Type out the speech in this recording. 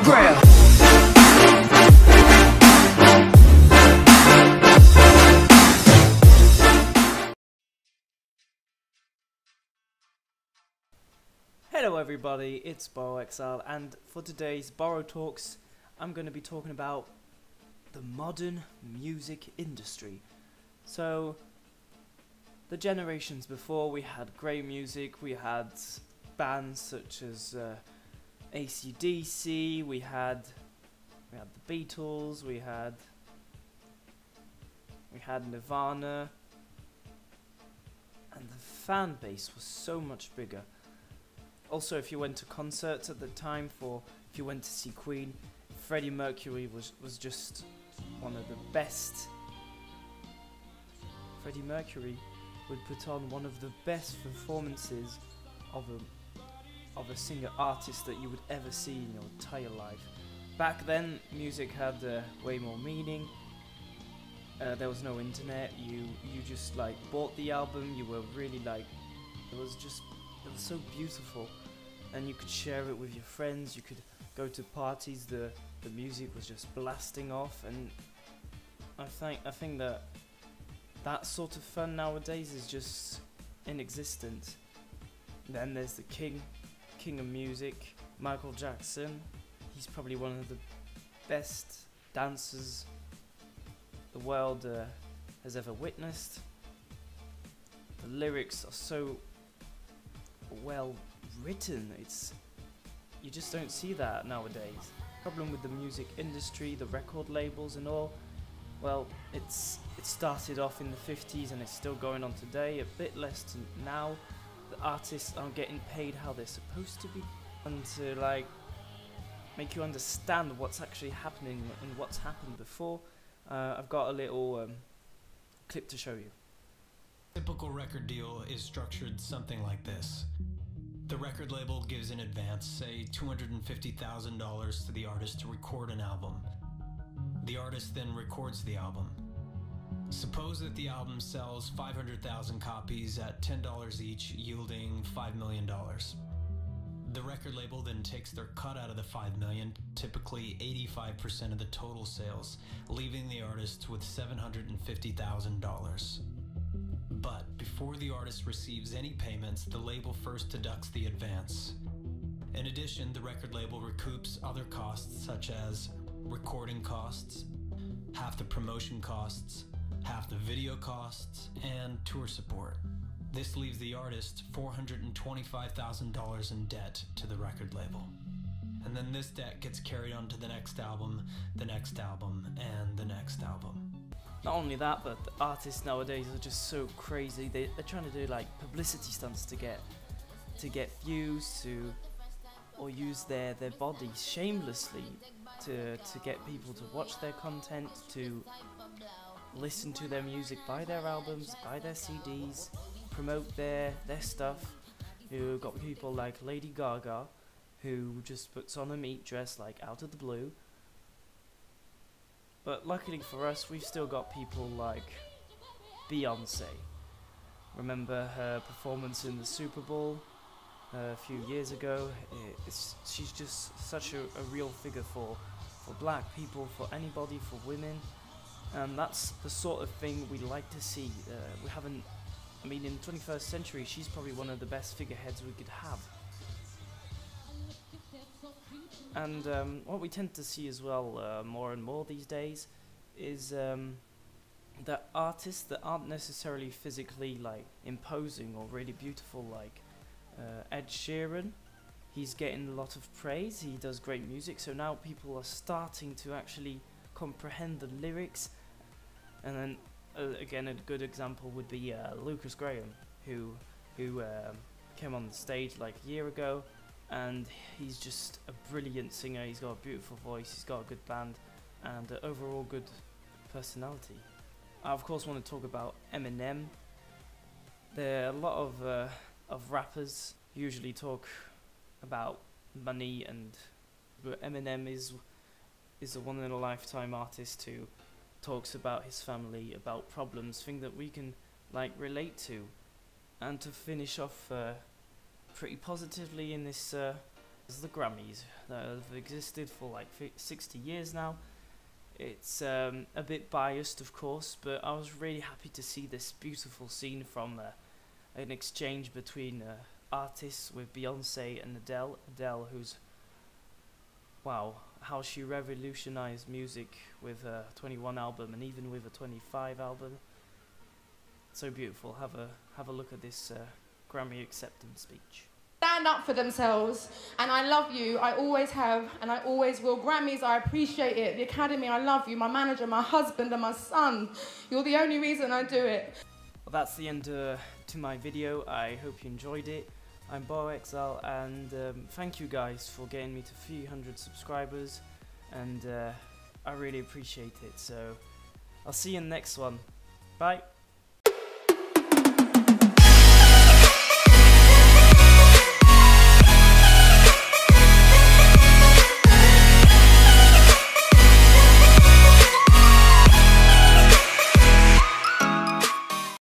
Grail. Hello everybody, it's BORO, and for today's Borotalks, I'm going to be talking about the modern music industry. So, the generations before, we had great music, we had bands such as AC/DC, we had the Beatles, we had Nirvana, and the fan base was so much bigger. Also, if you went to concerts at the time, if you went to see Queen, Freddie Mercury was just one of the best. Freddie Mercury would put on one of the best performances of a singer-artist that you would ever see in your entire life. Back then, music had way more meaning. There was no internet. You just like bought the album. You were really like, it was so beautiful, and you could share it with your friends. You could go to parties. The music was just blasting off, and I think that sort of fun nowadays is just inexistent. Then there's the king of music, Michael Jackson. He's probably one of the best dancers the world has ever witnessed. The lyrics are so well written. You just don't see that nowadays. Problem with the music industry, the record labels and all, well, it started off in the 50s and it's still going on today, a bit less now. The artists aren't getting paid how they're supposed to be, and to like make you understand what's actually happening and what's happened before, I've got a little clip to show you. Typical record deal is structured something like this. The record label gives in advance, say $250,000 to the artist to record an album. The artist then records the album. Suppose that the album sells 500,000 copies at $10 each, yielding $5 million. The record label then takes their cut out of the $5 million, typically 85% of the total sales, leaving the artist with $750,000. But before the artist receives any payments, the label first deducts the advance. In addition, the record label recoups other costs such as recording costs, half the promotion costs, half the video costs, and tour support. This leaves the artist $425,000 in debt to the record label. And then this debt gets carried on to the next album, and the next album. Not only that, but the artists nowadays are just so crazy. They're trying to do like publicity stunts to get views, or use their bodies shamelessly to get people to watch their content, to listen to their music, buy their albums, buy their CDs, promote their stuff. You've got people like Lady Gaga, who just puts on a meat dress like out of the blue. But luckily for us, we've still got people like Beyonce. Remember her performance in the Super Bowl a few years ago? She's just such a real figure for black people, for anybody, for women. And that's the sort of thing we like to see. We haven't, I mean, in the 21st century, she's probably one of the best figureheads we could have. And what we tend to see as well, more and more these days, is that artists that aren't necessarily physically like imposing or really beautiful, like Ed Sheeran. He's getting a lot of praise. He does great music, so now people are starting to actually comprehend the lyrics. And then again, a good example would be Lucas Graham, who came on the stage like a year ago. And he's just a brilliant singer. He's got a beautiful voice, he's got a good band, and an overall good personality. I of course want to talk about Eminem. There are a lot of rappers usually talk about money, but Eminem is a one-in-a-lifetime artist who talks about his family, about problems, things that we can like relate to. And to finish off pretty positively in this It's the Grammys that have existed for like 60 years now. It's a bit biased, of course, but I was really happy to see this beautiful scene from an exchange between artists with Beyonce and Adele. Adele, who's, wow, how she revolutionized music with her 21 album and even with a 25 album. So beautiful. Have a look at this Grammy acceptance speech. Stand up for themselves, and I love you. I always have, and I always will. Grammys, I appreciate it. The Academy, I love you. My manager, my husband, and my son. You're the only reason I do it. Well, that's the end to my video. I hope you enjoyed it. I'm BORO, and thank you guys for getting me to 300 subscribers, and I really appreciate it. So I'll see you in the next one. Bye.